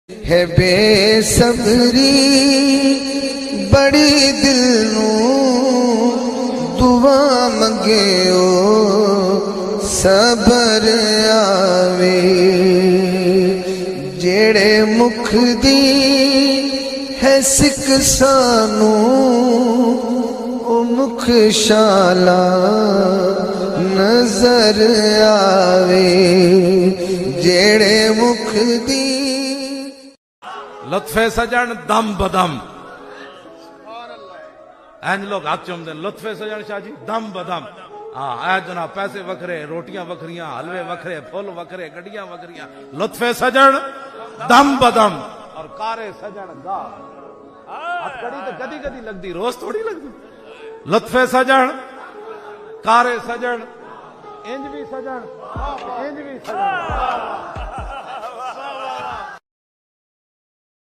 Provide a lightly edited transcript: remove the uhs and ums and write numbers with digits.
है बेसबरी बड़ी दिल नूं दुआ मंगे ओ सबर आवे जेड़े मुख दी है सिक सानू ओ मुख शाला नजर आवे जेड़े मुख दी लुत्फे सजन दम बदम इंज लोग हाथ चुमते लुत्फे सजन शाह जी दम बदम। हाँ ऐ जनाब पैसे वखरे रोटियां वखरियां हलवे वखरे फुल वखरे गड्डियां वखरियां लुत्फे सजन दम बदम और कारे सजन गा हथकड़ी तो कदी कदी लगती रोज थोड़ी लगती। लुत्फे सजन कारे सजन इंज भी सजन इंज भी सजन।